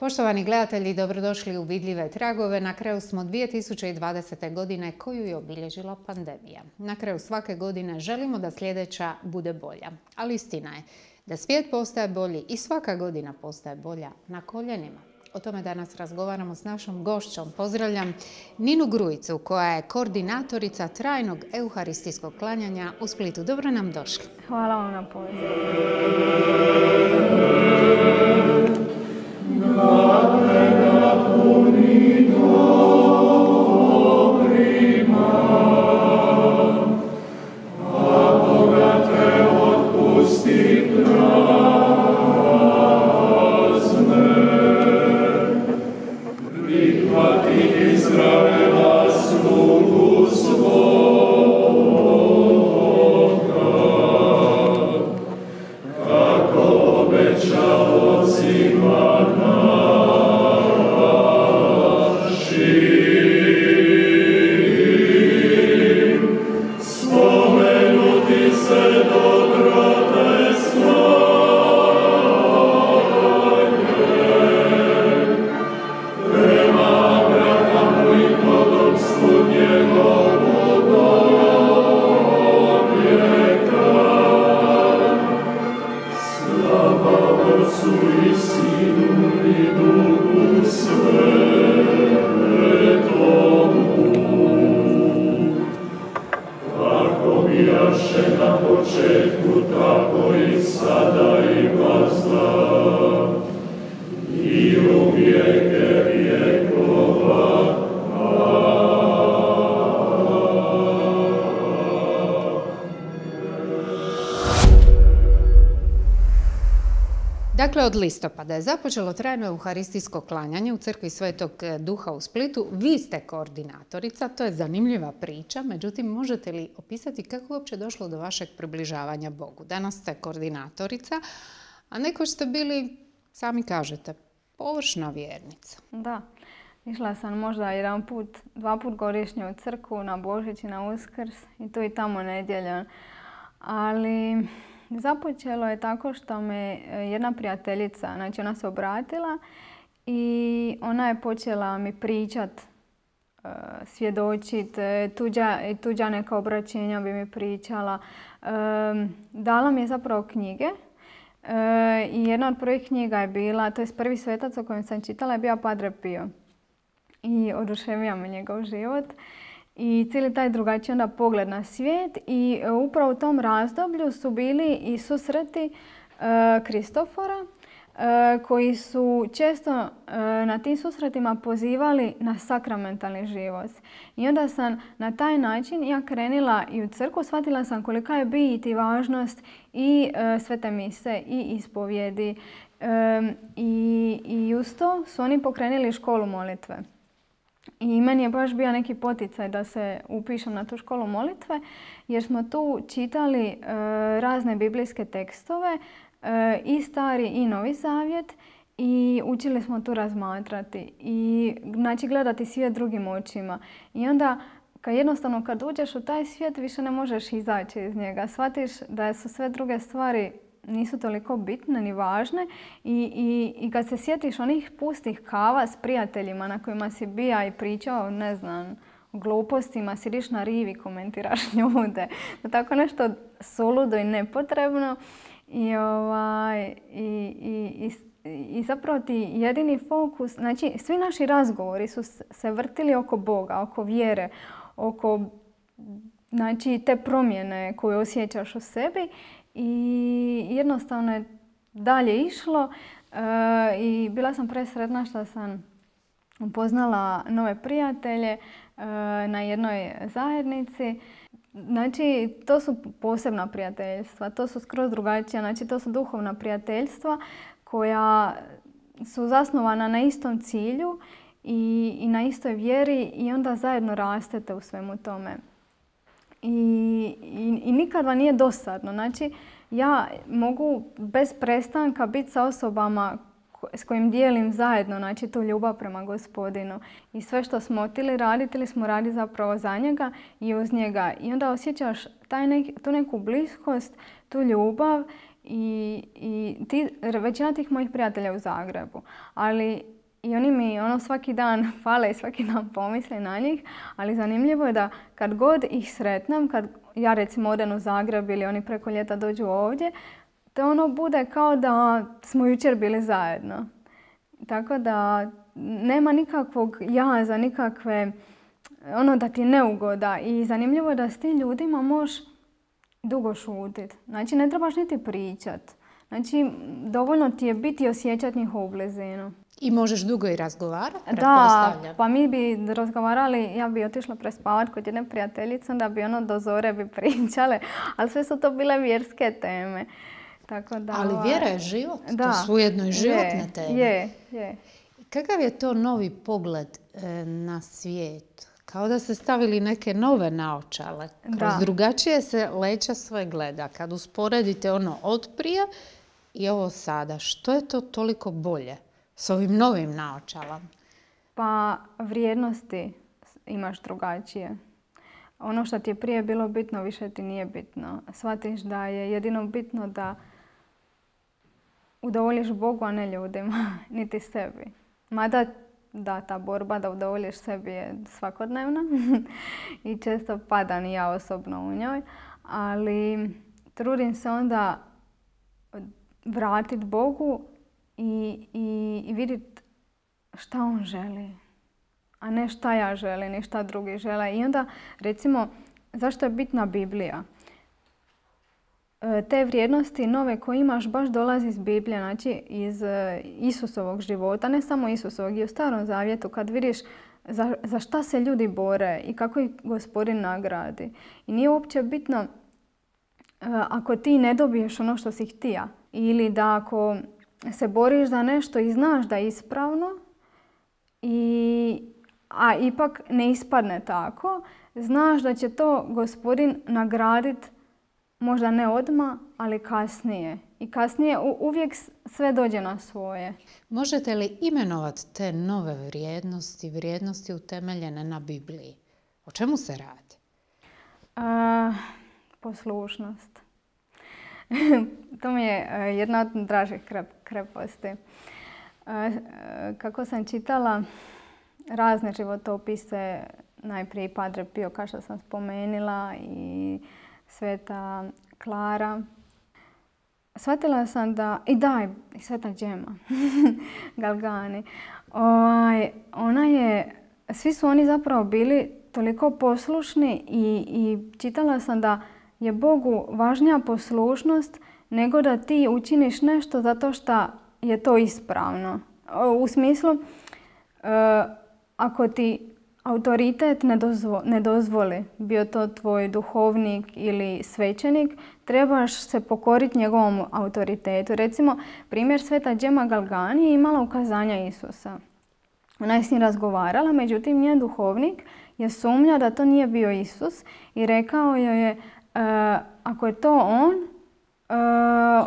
Poštovani gledatelji, dobrodošli u Vidljive tragove. Na kraju smo 2020. godine koju je obilježila pandemija. Na kraju svake godine želimo da sljedeća bude bolja. Ali istina je da svijet postaje bolji i svaka godina postaje bolja na koljenima. O tome danas razgovaramo s našom gošćom. Pozdravljam Ninu Grujicu koja je koordinatorica trajnog euharistijskog klanjanja u Splitu. Dobro nam došli. Hvala vam na pozivu. Dakle, od listopada je započelo trajno euharistijsko klanjanje u crkvi Svetog Duha u Splitu. Vi ste koordinatorica, to je zanimljiva priča, međutim, možete li opisati kako je uopće došlo do vašeg približavanja Bogu? Danas ste koordinatorica, a nekoć ste bili, sami kažete, površna vjernica. Da, išla sam možda jedan put, 2 put godišnje u crkvu, na Božić i na Uskrs i tu i tamo nedjeljom. Ali započelo je tako što me jedna prijateljica, znači ona se obratila i ona je počela mi pričat, svjedočit, tuđa neka obraćenja bi mi pričala. Dala mi je zapravo knjige i jedna od prvih knjiga je bila, to je prvi svetac o kojem sam čitala, je bio Padre Pio. I oduševio me njegov život. I cijeli taj drugačiji onda pogled na svijet i upravo u tom razdoblju su bili i susreti Kristofora koji su često na tim susretima pozivali na sakramentalni život. I onda sam na taj način ja krenila i u crkvu, shvatila sam kolika je bit i važnost i svete mise i ispovjedi. I uz to su oni pokrenuli školu molitve. I meni je baš bio neki poticaj da se upišem na tu školu molitve jer smo tu čitali razne biblijske tekstove i Stari i Novi Zavjet i učili smo tu razmatrati i znači gledati svijet drugim očima. I onda jednostavno kad uđeš u taj svijet više ne možeš izaći iz njega. Shvatiš da su sve druge stvari nisu toliko bitne ni važne i kad se sjetiš onih pustih kava s prijateljima na kojima si bija i pričao, ne znam, o glupostima, sidiš na rivi, komentiraš ljude, da tako nešto suludo i nepotrebno i zapravo ti jedini fokus, znači svi naši razgovori su se vrtili oko Boga, oko vjere, oko znači te promjene koje osjećaš u sebi. I jednostavno je dalje išlo i bila sam presretna što sam upoznala nove prijatelje na jednoj zajednici. Znači, to su posebna prijateljstva, to su skroz drugačija, znači to su duhovna prijateljstva koja su zasnovana na istom cilju i na istoj vjeri i onda zajedno rastete u svemu tome. I nikad vam nije dosadno. Znači, ja mogu bez prestanka biti sa osobama s kojim dijelim zajedno, znači tu ljubav prema Gospodinu. I sve što smo htjeli smo radili zapravo za njega i uz njega. I onda osjećaš tu neku bliskost, tu ljubav Većina tih mojih prijatelja je u Zagrebu. Ali i oni mi svaki dan fale i svaki dan pomisle na njih. Ali zanimljivo je da kad god ih sretnem, kad ja recimo odem u Zagreb ili oni preko ljeta dođu ovdje, to bude kao da smo jučer bili zajedno. Tako da nema nikakvog jaza, nikakve da ti je neugoda. I zanimljivo je da s tim ljudima možeš dugo šutiti. Znači ne trebaš niti pričat. Znači dovoljno ti je biti i osjećati njihovu blizinu. I možeš dugo i razgovarati, Da, pa mi bi razgovarali, ja bi otišla prespavat kod jedne prijateljice, da bi do zore bi pričale, ali sve su to bile vjerske teme. Tako da, ali vjera je život, to su ujedno i životne teme. Je. Kakav je to novi pogled na svijet? Kao da ste stavili neke nove naočale. Kroz drugačije se leća sve gleda. Kad usporedite od prije i ovo sada, što je to toliko bolje s ovim novim naočalama? Pa vrijednosti imaš drugačije. Ono što ti je prije bilo bitno, više ti nije bitno. Shvatiš da je jedino bitno da udovoljiš Bogu, a ne ljudima, niti sebi. Mada da, ta borba da udovoljiš sebi je svakodnevna i često padam i ja osobno u njoj. Ali trudim se onda vratiti Bogu i vidjeti šta on želi, a ne šta ja želim i šta drugi žele. I onda, recimo, zašto je bitna Biblija? Te vrijednosti nove koje imaš baš dolazi iz Biblije, znači iz Isusovog života, ne samo Isusovog, i u Starom Zavjetu kad vidiš za šta se ljudi bore i kako ih Gospodin nagradi. I nije uopće bitno ako ti ne dobiješ ono što si htija ili da ako se boriš za nešto i znaš da je ispravno, a ipak ne ispadne tako, znaš da će to Gospodin nagraditi možda ne odmah, ali kasnije. I kasnije uvijek sve dođe na svoje. Možete li imenovati te nove vrijednosti utemeljene na Bibliji? O čemu se radi? Poslušnost. To mi je jedna od dražih kreposti. Kako sam čitala razne životopise, najprije Padre Pio, kao što sam spomenula, i Sveta Klara. Shvatila sam da, i Sveta Džema Galgani. Svi su oni zapravo bili toliko poslušni i čitala sam da je Bogu važnija poslušnost nego da ti učiniš nešto zato što je to ispravno. U smislu, ako ti autoritet ne dozvoli, bio to tvoj duhovnik ili svećenik, trebaš se pokoriti njegovom autoritetu. Recimo, primjer Sveta Džema Galgani je imala ukazanja Isusa. Ona je s njim razgovarala, međutim njen duhovnik je sumnjao da to nije bio Isus i rekao joj je ako je to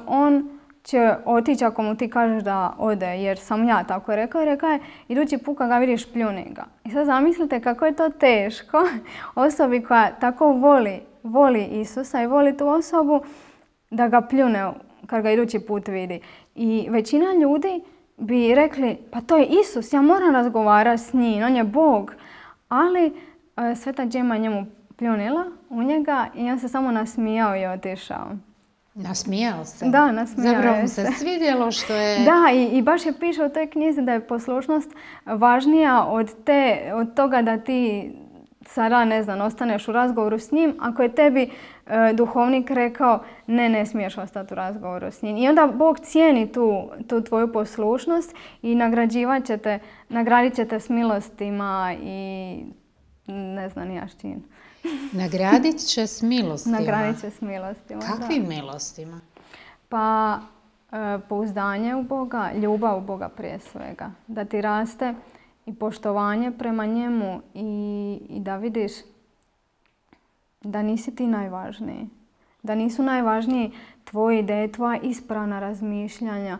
on će otići ako mu ti kažeš da ode, jer sam ja tako rekao. I rekao je, idući put kad ga vidiš, pljuni ga. I sad zamislite kako je to teško osobi koja tako voli Isusa i voli tu osobu da ga pljune kad ga idući put vidi. I većina ljudi bi rekli, pa to je Isus, ja moram razgovarati s njim, on je Bog. Ali Sveta Džema njemu pljunila u njega i on se samo nasmijao i otišao. Nasmijao se? Da, nasmijao se. Zapravo mu se svidjelo što je... Da, i baš je piše u toj knjizi da je poslušnost važnija od toga da ti sada, ne znam, ostaneš u razgovoru s njim, ako je tebi duhovnik rekao ne smiješ ostati u razgovoru s njim. I onda Bog cijeni tu tvoju poslušnost i nagradit će te s milostima i ne znam ni ja s čim. Nagradit će s milostima? Nagradit će s milostima, Kakvim milostima? Pa pouzdanje u Boga, ljubav u Boga prije svega. Da ti raste i poštovanje prema njemu i da vidiš da nisi ti najvažniji. Da nisu najvažniji tvoje ideje, tvoja ispravna razmišljanja.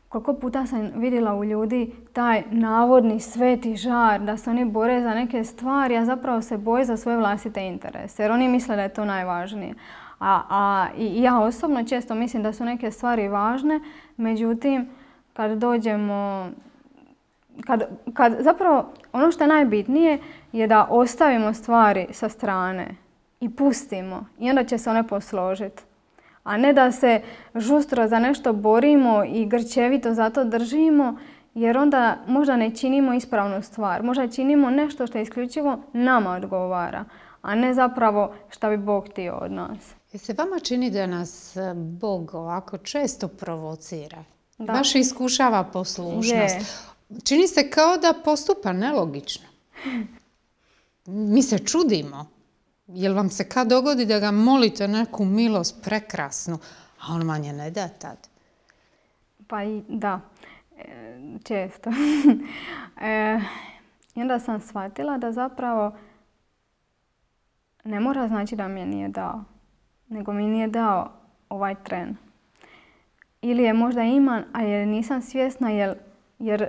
Koliko puta sam vidjela u ljudi taj navodni sveti žar, da se oni bore za neke stvari, a zapravo se boje za svoje vlastite interese. Jer oni misle da je to najvažnije. I ja osobno često mislim da su neke stvari važne, međutim, kad dođemo, zapravo ono što je najbitnije je da ostavimo stvari sa strane i pustimo i onda će se one posložiti. A ne da se žustro za nešto borimo i grčevito za to držimo, jer onda možda ne činimo ispravnu stvar. Možda činimo nešto što isključivo nama odgovara, a ne zapravo što bi Bog htio od nas. Jel se vama čini da nas Bog ovako često provocira? Da. Baš iskušava poslušnost. Čini se kao da postupa nelogično. Mi se čudimo. Jel vam se kad dogodi da ga molite neku milost prekrasnu, a on vam je ne da tad? Pa i da, često. I onda sam shvatila da zapravo ne mora znači da mi je nije dao, nego mi nije dao ovaj tren. Ili je možda iman, a jer nisam svjesna jer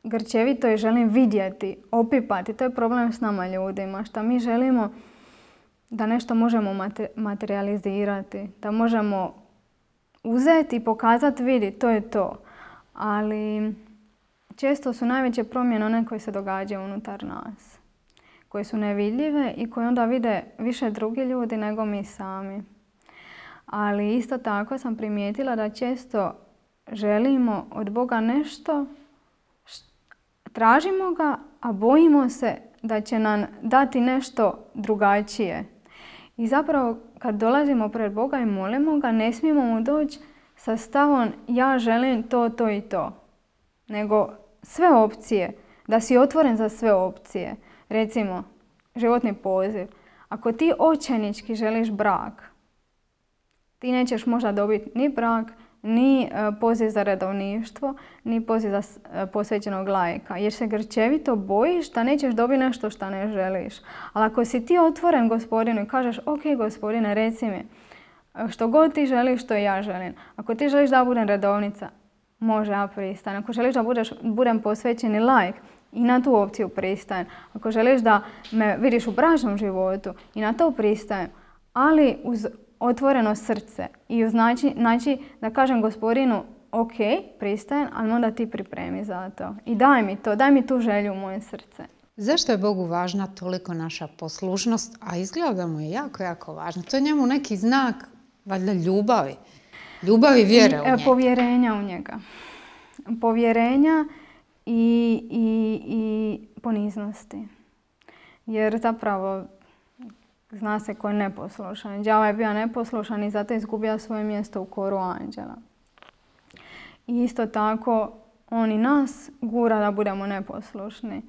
grčevito je želim vidjeti, opipati. To je problem s nama ljudima, što mi želimo da nešto možemo materializirati, da možemo uzeti i pokazati, vidi, to je to. Ali često su najveće promjene one koje se događaju unutar nas, koje su nevidljive i koje onda vide više drugi ljudi nego mi sami. Ali isto tako sam primijetila da često želimo od Boga nešto, tražimo ga, a bojimo se da će nam dati nešto drugačije. I zapravo kad dolazimo pred Boga i molimo ga, ne smijemo mu doći sa stavom ja želim to, to i to. Nego sve opcije, da si otvoren za sve opcije. Recimo, životni poziv. Ako ti očajnički želiš brak, ti nećeš možda dobiti ni brak, ni poziv za redovništvo, ni poziv za posvećenog laika. Jer se grčevito bojiš da nećeš dobiti nešto što ne želiš. Ali ako si ti otvoren Gospodinu i kažeš ok Gospodine, reci mi što god ti želiš, što ja želim. Ako ti želiš da budem redovnica, može, ja pristajem. Ako želiš da budem posvećeni laik, i na tu opciju pristajem. Ako želiš da me vidiš u bračnom životu, i na to pristajem. Ali uz otvoreno srce i znači da kažem Gospodinu ok, pristajem, ali onda ti pripremi za to. I daj mi tu želju u moje srce. Zašto je Bogu važna toliko naša poslušnost, a izgleda da mu je jako, jako važna? To je njemu neki znak, valjda, ljubavi. Ljubavi, vjere u njega. Povjerenja u njega. Povjerenja i poniznosti. Jer zapravo zna se ko je neposlušan. Đavo je bio neposlušan i zato je izgubio svoje mjesto u koru anđela. I isto tako on i nas gura da budemo neposlušni.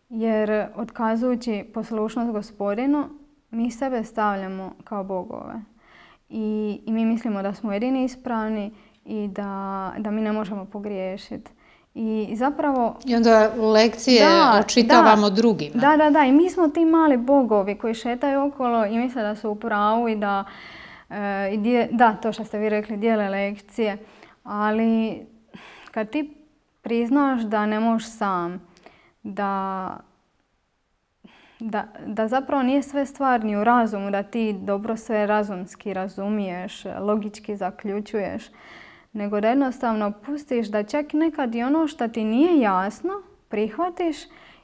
Jer otkazujući poslušnost Gospodinu, mi sebe stavljamo kao bogove. I mi mislimo da smo jedini ispravni i da mi ne možemo pogriješiti. I zapravo... I onda lekcije očitavamo drugima. Da. I mi smo ti mali bogovi koji šetaju okolo i misle da su u pravu i da, to što ste vi rekli, dijele lekcije. Ali kad ti priznaš da ne možeš sam, da zapravo nije sve stvar ni u razumu, da ti dobro sve razumski razumiješ, logički zaključuješ, nego da jednostavno pustiš da čak nekad i ono što ti nije jasno prihvatiš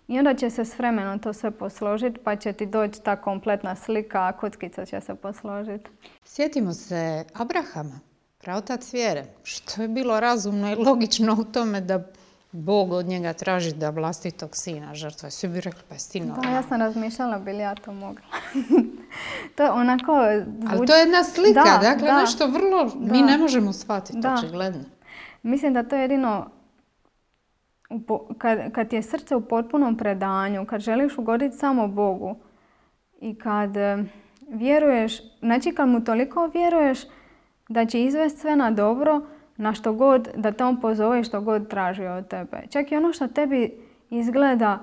i onda će se s vremenom to sve posložiti pa će ti doći ta kompletna slika, a kockica će se posložiti. Sjetimo se Abrahama, praotac vjere. Što je bilo razumno i logično u tome da Bog od njega traži da vlastitog sina žrtvuje. Svi bi rekli, pa je ti normalno. Da, ja sam razmišljala, bi li ja to mogla. To je onako... Ali to je jedna slika, dakle nešto vrlo mi ne možemo shvatiti, očigledno. Mislim da to je jedino, kad ti je srce u potpunom predanju, kad želiš ugoditi samo Bogu i kad vjeruješ, znači kad mu toliko vjeruješ da će izvesti sve na dobro, na što god da te on pozove i što god traži od tebe. Čak i ono što tebi izgleda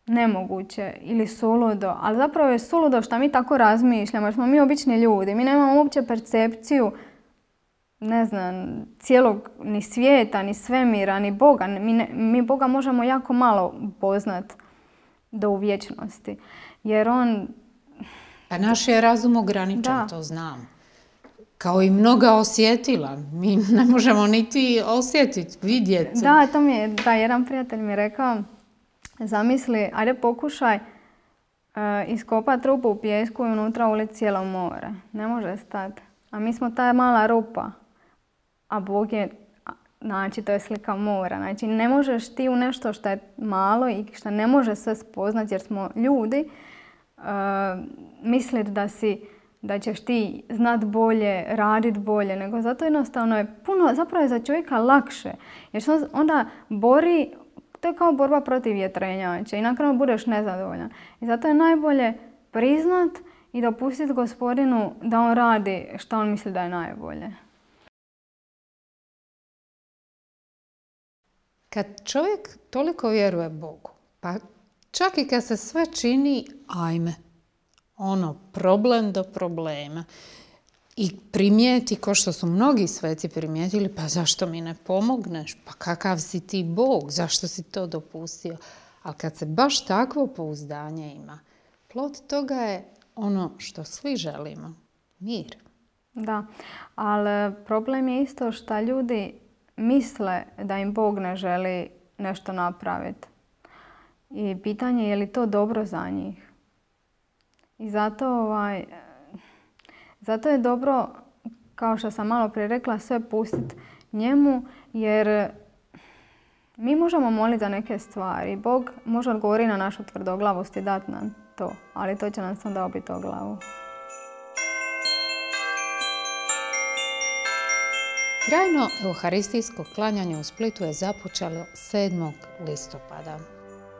nemoguće ili suludo, ali zapravo je suludo što mi tako razmišljamo, jer smo mi obični ljudi. Mi nemamo uopće percepciju, ne znam, cijelog ni svijeta, ni svemira, ni Boga. Mi Boga možemo jako malo poznat do u vječnosti. Jer on... Pa naš je razum ograničen, to znam. kao i mnoga osjetila. Mi ne možemo niti osjetiti, vidjeti. Da, to mi je, jedan prijatelj mi je rekao, zamisli, ajde pokušaj iskopati rupu u pijesku i unutra uliti cijelo more. Ne može stati. A mi smo ta mala rupa. A Bog je, znači to je slika mora. Znači ne možeš ti u nešto što je malo i što ne može sve spoznati jer smo ljudi, misliti da ćeš ti znat bolje, radit bolje, nego zato jednostavno je puno, zapravo je za čovjeka lakše. Jer se onda bori, to je kao borba protiv vjetrenjača i na kraju budeš nezadovoljan. I zato je najbolje priznat i dopustiti Gospodinu da on radi što on misli da je najbolje. Kad čovjek toliko vjeruje Bogu, pa čak i kad se sve čini, ajme, problem do problema, i primijeti, ko što su mnogi sveci primijetili, pa zašto mi ne pomogneš, pa kakav si ti Bog, zašto si to dopustio. Ali kad se baš takvo pouzdanje ima, plod toga je ono što svi želimo, mir. Da, ali problem je isto što ljudi misle da im Bog ne želi nešto napraviti. I pitanje je li to dobro za njih. I zato je dobro, kao što sam malo prije rekla, sve pustiti njemu, jer mi možemo moliti za neke stvari. Bog može odgovoriti na našu tvrdoglavost i dati nam to, ali to će nam onda obiti o glavu. Trajno euharistijsko klanjanje u Splitu je započelo 7. listopada.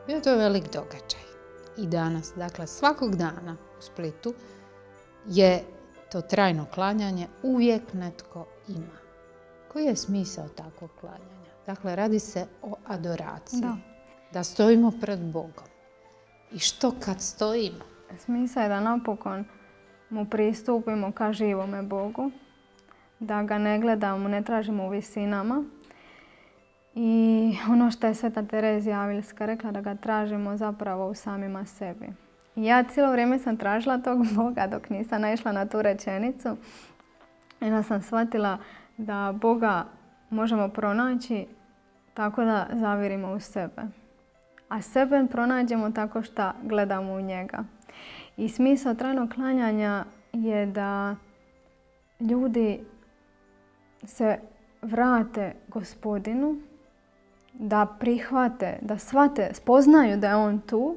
Bio je to velik događaj. I danas, dakle svakog dana u Splitu, je to trajno klanjanje uvijek netko ima. Koji je smisao takvog klanjanja? Dakle, radi se o adoraciji. Da stojimo pred Bogom. I što kad stojimo? Smisao je da napokon mu pristupimo ka živome Bogu. Da ga ne gledamo, ne tražimo u visinama. I ono što je Sveta Terezija Avilska rekla, da ga tražimo zapravo u samima sebi. I ja cijelo vrijeme sam tražila tog Boga dok nisam naišla na tu rečenicu. I onda sam shvatila da Boga možemo pronaći tako da zavirimo u sebe. A sebe pronađemo tako što gledamo u njega. I smisao trajnog klanjanja je da ljudi se vrate Gospodinu, da prihvate, da shvate, spoznaju da je on tu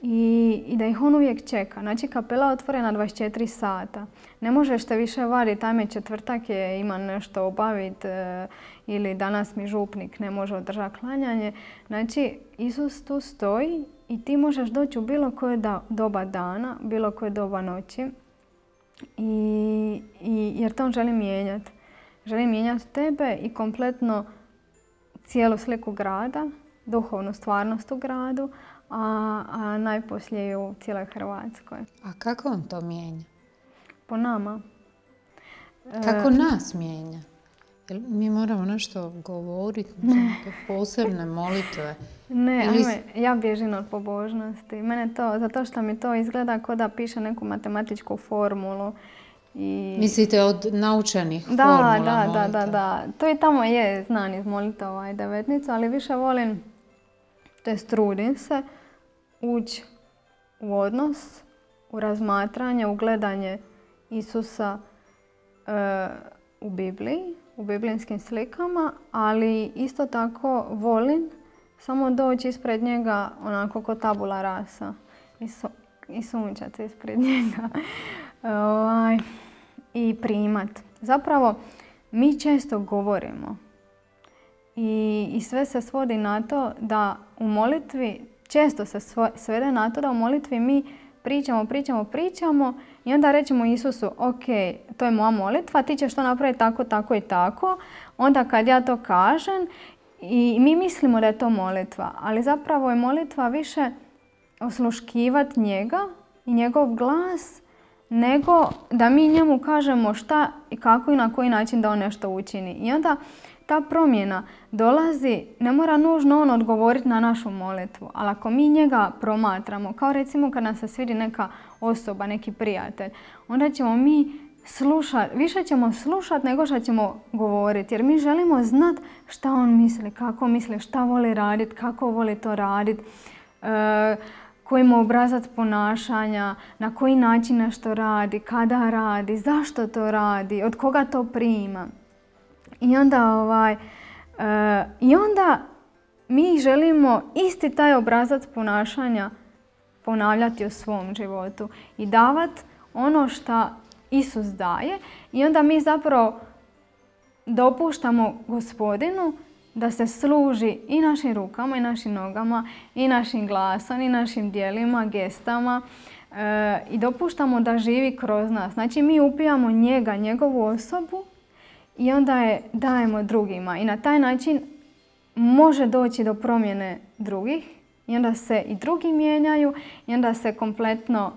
i da ih on uvijek čeka. Znači kapela je otvorena 24 sata. Ne možeš te više vaditi, ajme četvrtak je, ima nešto obaviti ili danas mi župnik ne može održati klanjanje. Znači Isus tu stoji i ti možeš doći u bilo koje doba dana, bilo koje doba noći jer to on želi mijenjati. Želi mijenjati tebe i kompletno cijelu sliku grada, duhovnu stvarnost u gradu, a najposlije i u cijeloj Hrvatskoj. A kako on to mijenja? Po nama. Kako nas mijenja? Jel mi moramo nešto govoriti, neke posebne molitve? Ne, ja bježim od pobožnosti. Mene to, zato što mi to izgleda kao da piše neku matematičku formulu. Mislite od naučenih formula molitva? Da. To i tamo je znan iz molitava i devetnica, ali više volim, trudim se, ući u odnos, u razmatranje, u gledanje Isusa u Bibliji, u biblijskim slikama, ali isto tako volim samo doći ispred njega onako ko tabula rasa i sunčat se ispred njega. I primat. Zapravo, mi često govorimo i sve se svodi na to da u molitvi, često se svede na to da u molitvi mi pričamo i onda rećemo Isusu, ok, to je moja molitva, ti ćeš to napraviti tako, tako i tako. Onda kad ja to kažem i mi mislimo da je to molitva, ali zapravo je molitva više osluškivati njega i njegov glas, nego da mi njemu kažemo šta i kako i na koji način da on nešto učini. I onda ta promjena dolazi, ne mora nužno on odgovoriti na našu molitvu, ali ako mi njega promatramo, kao recimo kad nam se svidi neka osoba, neki prijatelj, onda ćemo mi više ćemo slušati nego što ćemo govoriti. Jer mi želimo znati šta on misli, kako misli, šta voli raditi, kako voli to raditi, koji mu obrazac ponašanja, na koji način nešto radi, kada radi, zašto to radi, od koga to prima. I onda mi želimo isti taj obrazac ponašanja ponavljati u svom životu i davati ono što Isus daje. I onda mi zapravo dopuštamo Gospodinu da se služi i našim rukama i našim nogama i našim glasom i našim djelima, gestama i dopuštamo da živi kroz nas. Znači mi upijamo njega, njegovu osobu i onda je dajemo drugima. I na taj način može doći do promjene drugih i onda se i drugi mijenjaju i onda se kompletno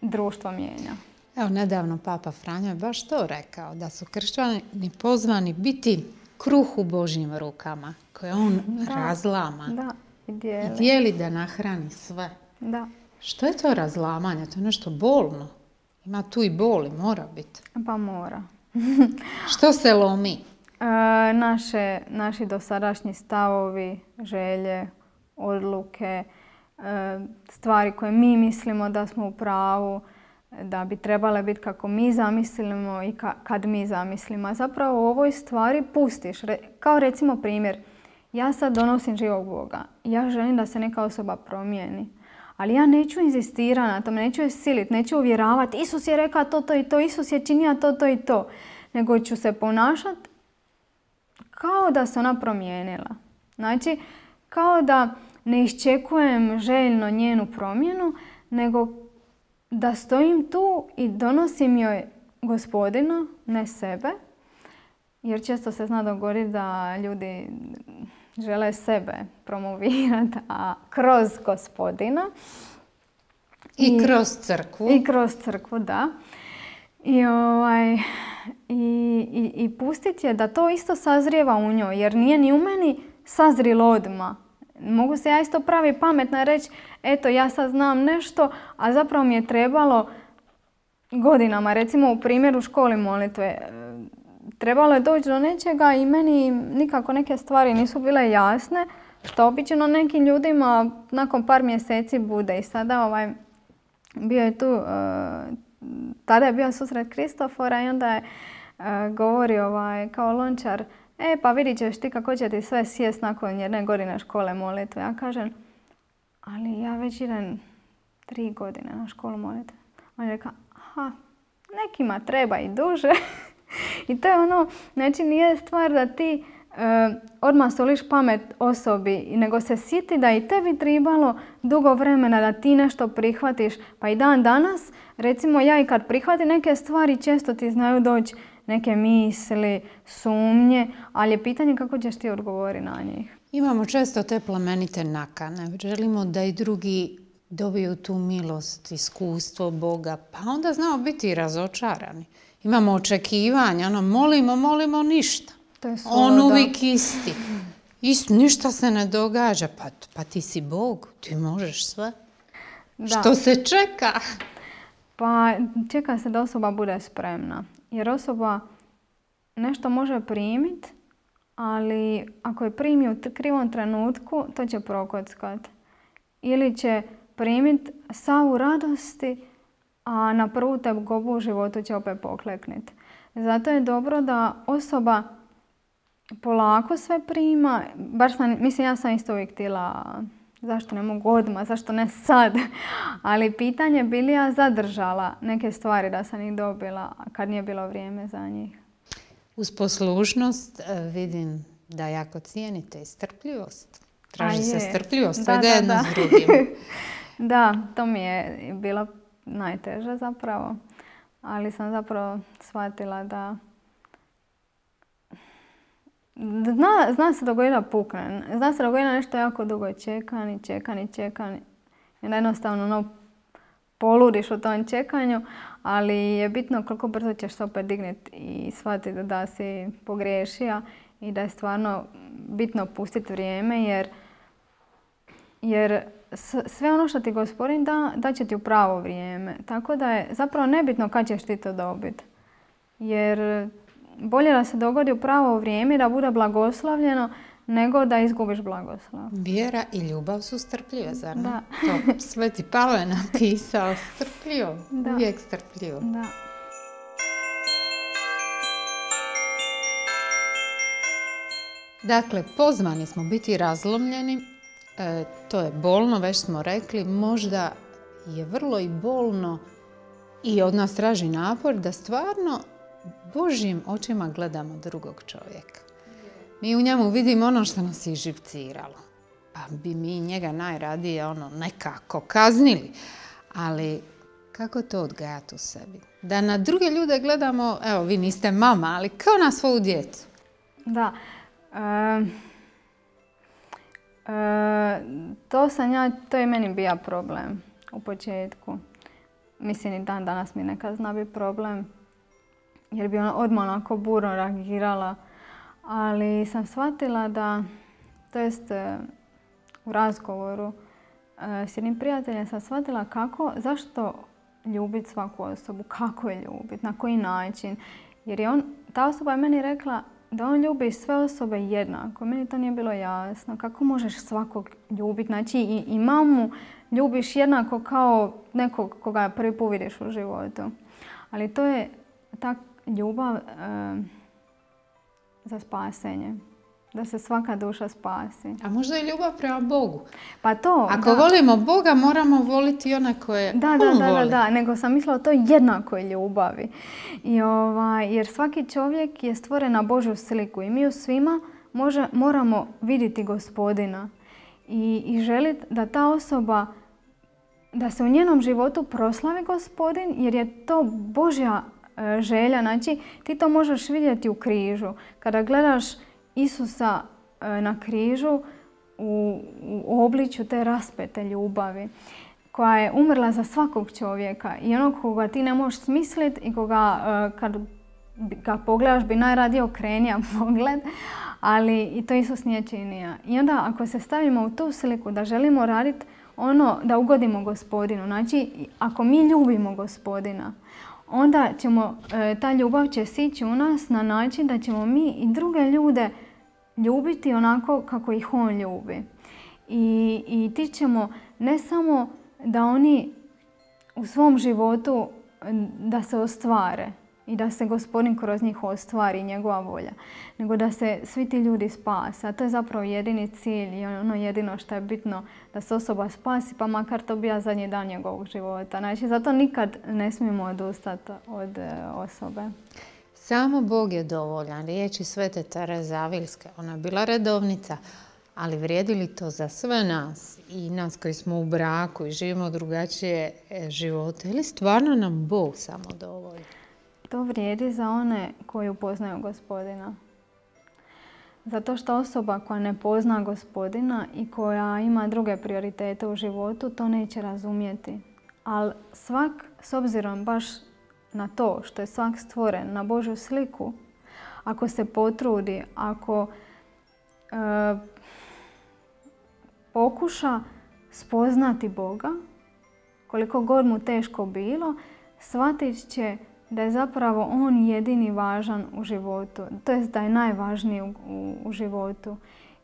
društvo mijenja. Evo, nedavno Papa Franjo je baš to rekao, da su kršćani pozvani biti kruh u Božjim rukama, koje on razlama i dijeli da nahrani sve. Da. Što je to razlamanje? To je nešto bolno. Ima tu i boli, mora biti. Pa mora. Što se lomi? Naši dosadašnji stavovi, želje, odluke, stvari koje mi mislimo da smo u pravu, da bi trebale biti kako mi zamislimo i kad mi zamislimo. A zapravo u ovoj stvari pustiš. Kao recimo primjer, ja sad donosim živog Boga. Ja želim da se neka osoba promijeni. Ali ja neću inzistirati na tom, neću je siliti, neću uvjeravati. Isus je rekao to i to, Isus je činio to i to. Nego ću se ponašati kao da se ona promijenila. Znači, kao da ne iščekujem željno njenu promjenu, nego da stojim tu i donosim joj Gospodina, ne sebe. Jer često se zna dogoditi da ljudi žele sebe promovirati, a kroz Gospodina. I kroz crkvu. I kroz crkvu, da. I pustiti je da to isto sazrijeva u njoj, jer nije ni u meni sazrilo odmah. Mogu se ja isto pravi pametna i reći, eto ja sad znam nešto, a zapravo mi je trebalo godinama. Recimo u primjeru školi molitve. Trebalo je doći do nečega i meni nikako neke stvari nisu bile jasne, što obično nekim ljudima nakon par mjeseci bude. I sada bio je tu, tada je bio susret Kristofora i onda je govorio kao Lončar, pa vidit ćeš ti kako će ti sve sjest nakon 1 godine škole molitve. Ja kažem, ali ja već idem 3 godine na školu molitve. On je rekao, nekima treba i duže. I to je znači nije stvar da ti odmah soliš pamet osobi, nego se sjeti da i tebi trebalo dugo vremena da ti nešto prihvatiš. Pa i dan danas, recimo ja i kad prihvatim neke stvari, često ti znaju doći neke misli, sumnje, ali je pitanje kako ćeš ti odgovoriti na njih. Imamo često te plemenite nakane. Želimo da i drugi dobiju tu milost, iskustvo Boga, pa onda znamo biti i razočarani. Imamo očekivanja, molimo ništa. On uvijek isti. Ništa se ne događa. Pa ti si Bog, ti možeš sve. Da. Što se čeka? Pa čeka se da osoba bude spremna. Jer osoba nešto može primiti, ali ako je primi u krivom trenutku, to će prokockati. Ili će primiti savu radosti, a na prvu tegobu u životu će opet poklekniti. Zato je dobro da osoba polako sve prima. Ja sam isto uvijek htjela, zašto ne mogu odmah, zašto ne sad. Ali pitanje bi li ja zadržala neke stvari da sam ih dobila kad nije bilo vrijeme za njih. Uz poslušnost vidim da jako cijenite i strpljivost. Traži se strpljivost, da jedno s drugim. Da, to mi je bilo najteže zapravo. Ali sam zapravo shvatila da zna se dogoditi da pukne. Zna se dogoditi nešto jako dugo čekan. I onda jednostavno poludiš u tom čekanju, ali je bitno koliko brzo ćeš se opet dignuti i shvatiti da si pogriješio i da je stvarno bitno pustiti vrijeme, jer sve ono što ti Gospodin da će ti u pravo vrijeme. Tako da je zapravo nebitno kad ćeš ti to dobiti. Jer bolje da se dogodi u pravo vrijeme, da bude blagoslovljeno, nego da izgubiš blagoslov. Vjera i ljubav su strpljive, zar ne? Da. To Sveti Pavle je napisao, strpljivo, Da. uvijek strpljivo. Da. Dakle, pozvani smo biti razlomljeni, to je bolno, već smo rekli, možda je vrlo i bolno i od nas traži napor da stvarno Božjim očima gledamo drugog čovjeka. Mi u njemu vidimo ono što nas je živciralo, pa bi mi njega najradije nekako kaznili, ali kako to odgajati u sebi? Da na druge ljude gledamo, evo vi niste mama, ali kao na svoju djecu. Da. To je meni bio problem u početku. Mislim i dan danas mi nekad zna biti problem. Jer bi odmah onako burno reagirala. Ali sam shvatila da, to jest u razgovoru s jednim prijateljem sam shvatila zašto ljubiti svaku osobu, kako je ljubiti, na koji način. Jer je ta osoba je meni rekla da on ljubi sve osobe jednako. Meni to nije bilo jasno. Kako možeš svakog ljubiti? Znači i mamu ljubiš jednako kao nekog koga prvi put vidiš u životu. Ali to je ta ljubav za spasenje. Da se svaka duša spasi. A možda i ljubav prema Bogu. Pa to, ako volimo Boga, moramo voliti i one koje on voli. Da, nego sam mislila o toj jednakoj ljubavi. Jer svaki čovjek je stvoren na Božju sliku i mi u svima moramo vidjeti Gospodina. I želiti da ta osoba, da se u njenom životu proslavi Gospodin, jer je to Božja želja. Znači, ti to možeš vidjeti u križu. Kada gledaš Isusa na križu u obličju te raspete ljubavi koja je umrla za svakog čovjeka i onog koga ti ne možeš smisliti i koga kad ga pogledaš bi najradije okrenija pogled, ali i to Isus nije činio. I onda ako se stavimo u tu sliku da želimo raditi da ugodimo Gospodinu, znači ako mi ljubimo Gospodina, onda ta ljubav će sići u nas na način da ćemo mi i druge ljude ljubiti onako kako ih on ljubi. I ti ćemo ne samo da oni u svom životu da se ostvare i da se Gospodin kroz njih ostvari njegova volja, nego da se svi ti ljudi spase. A to je zapravo jedini cilj i jedino što je bitno, da se osoba spasi, pa makar to bio zadnji dan njegovog života. Znači, zato nikad ne smijemo odustati od osobe. Samo Bog je dovoljan. Riječi Svete Tereze Avilske. Ona je bila redovnica, ali vrijedi li to za sve nas i nas koji smo u braku i živimo drugačije živote? Ili stvarno nam Bog samo dovoljan? To vrijedi za one koji upoznaju Gospodina. Zato što osoba koja ne pozna Gospodina i koja ima druge prioritete u životu, to neće razumjeti. Ali svak, s obzirom baš na to što je svak stvoren na Božju sliku, ako se potrudi, ako pokuša spoznati Boga, koliko god mu teško bilo, shvatit će da je zapravo on jedini važan u životu. To jest da je najvažniji u životu.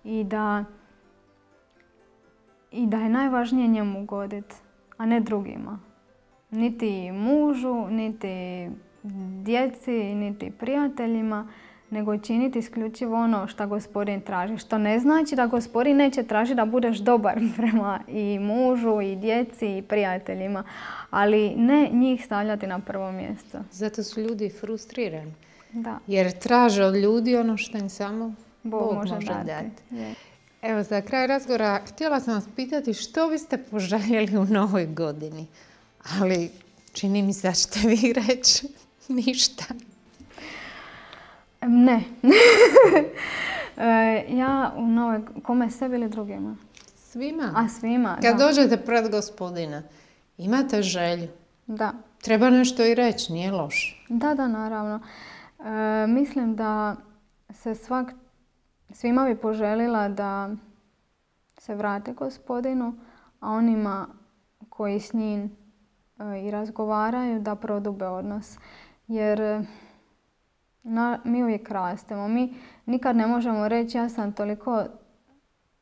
I da je najvažnije njemu ugoditi, a ne drugima. Niti mužu, niti djeci, niti prijateljima, nego činiti isključivo ono što Gospodin traži. Što ne znači da Gospodin neće tražiti da budeš dobar prema i mužu, i djeci, i prijateljima. Ali ne njih stavljati na prvo mjesto. Zato su ljudi frustrirani. Da. Jer traže od ljudi ono što im samo Bog može dati. Evo, za kraj razgovora htjela sam vas pitati što biste poželjeli u novoj godini. Ali čini mi se da ćete vi reći ništa. Ne. Ja u novoj, kome, sebi ili drugima? Svima. A svima, Kad dođete pred Gospodina, imate želju. Da. Treba nešto i reći, nije loše. Da, naravno. Mislim da se svima bi poželila da se vrate Gospodinu, a onima koji s njim i razgovaraju da prodube odnos. Jer Mi uvijek rastemo. Mi nikad ne možemo reći ja sam toliko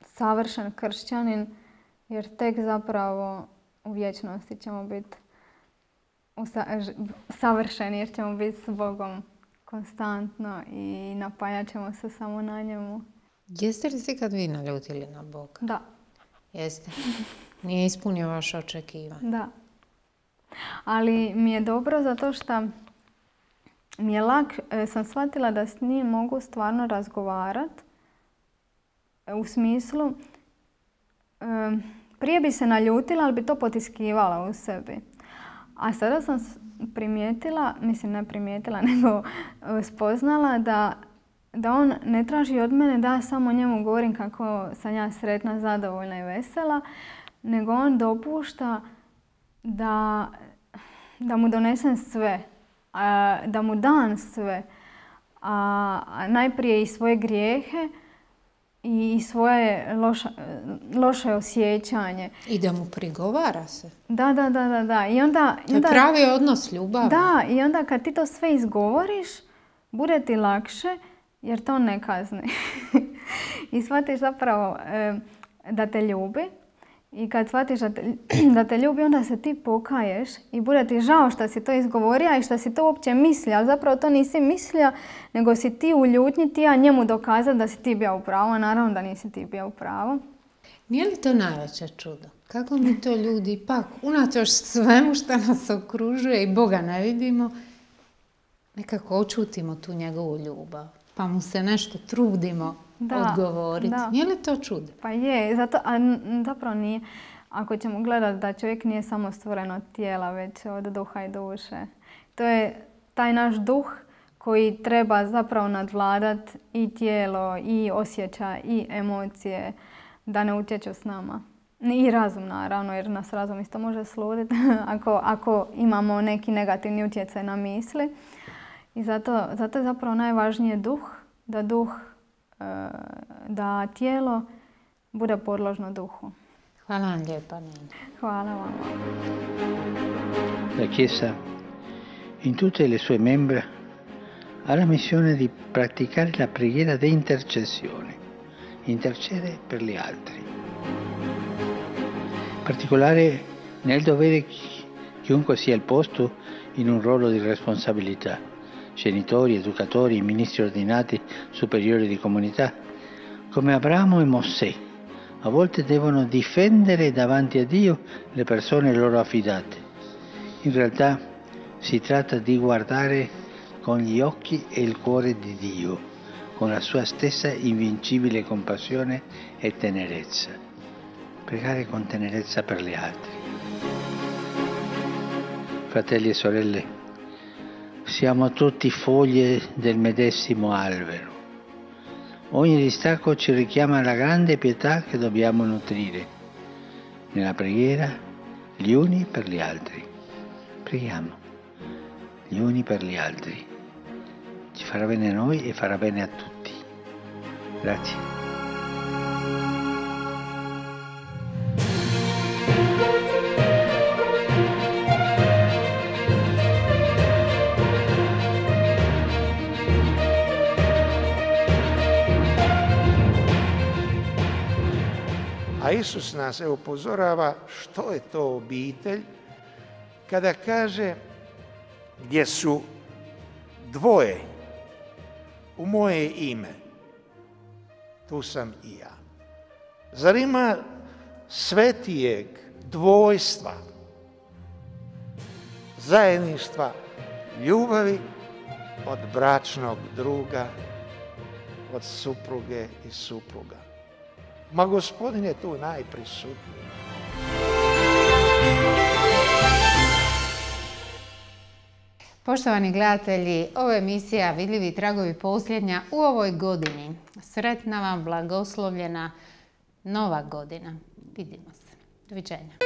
savršen kršćanin, jer tek zapravo u vječnosti ćemo biti savršeni, jer ćemo biti s Bogom konstantno i napajat ćemo se samo na njemu. Jeste li se kad vi naljutili na Boga? Da. Jeste? Nije ispunio vaše očekivanje? Da. Ali mi je dobro zato što mi je sam shvatila da s njim mogu stvarno razgovarati u smislu prije bi se naljutila, ali bi to potiskivala u sebi. A sada sam primijetila, mislim ne primijetila, nego spoznala da on ne traži od mene da ja samo njemu govorim kako sam ja sretna, zadovoljna i vesela, nego on dopušta da mu donesem sve, da mu dam sve, a najprije i svoje grijehe i svoje loše osjećanje. I da mu prigovara se. Da. I onda, to je pravi odnos ljubavi. Da, i onda kad ti to sve izgovoriš, bude ti lakše jer to ne kazni. I shvatiš zapravo da te ljubi. I kad shvatiš da te ljubi, onda se ti pokaješ i bude ti žao što si to izgovorio i što si to uopće mislio. Ali zapravo to nisi mislio, nego si ti u ljutnji ti njemu dokazati da si ti bio u pravu, a naravno da nisi ti bio u pravu. Nije li to najveće čudo? Kako mi to ljudi ipak, unatoč svemu što nas okružuje i Boga ne vidimo, nekako očutimo tu njegovu ljubav, pa mu se nešto trudimo odgovoriti. Nije li to čudo? Pa je, a zapravo nije. Ako ćemo gledati da čovjek nije samo stvoren od tijela, već od duha i duše. To je taj naš duh koji treba zapravo nadvladati i tijelo, i osjećaj, i emocije, da ne utječu s nama. I razum naravno, jer nas razum isto može sluditi ako imamo neki negativni utjecaj na misli. I zato je zapravo najvažnije da tijelo bude podložno duhu. Hvala vam lijepa, Nina. Hvala vam. La Chiesa, in tutte le sue membra, ha la missione di praticare la preghiera di intercessione, intercede per gli altri. In particolare nel dovere chiunque sia il posto in un ruolo di responsabilità, genitori, educatori, ministri ordinati, superiori di comunità, come Abramo e Mosè, a volte devono difendere davanti a Dio le persone loro affidate. In realtà si tratta di guardare con gli occhi e il cuore di Dio, con la sua stessa invincibile compassione e tenerezza. Pregare con tenerezza per gli altri. Fratelli e sorelle, siamo tutti foglie del medesimo albero. Ogni distacco ci richiama alla grande pietà che dobbiamo nutrire nella preghiera gli uni per gli altri. Preghiamo gli uni per gli altri. Ci farà bene a noi e farà bene a tutti. Grazie. A Isus nas upozorava što je to obitelj kada kaže gdje su dvoje u moje ime, tu sam i ja. Zar ima svetijeg dvojstva, zajedništva, ljubavi od bračnog druga, od supruge i supruga? Ma Gospodin je tu najprisutniji. Poštovani gledatelji, ovo je emisija Vidljivi tragovi posljednja u ovoj godini. Sretna vam, blagoslovljena nova godina. Vidimo se. Doviđenja.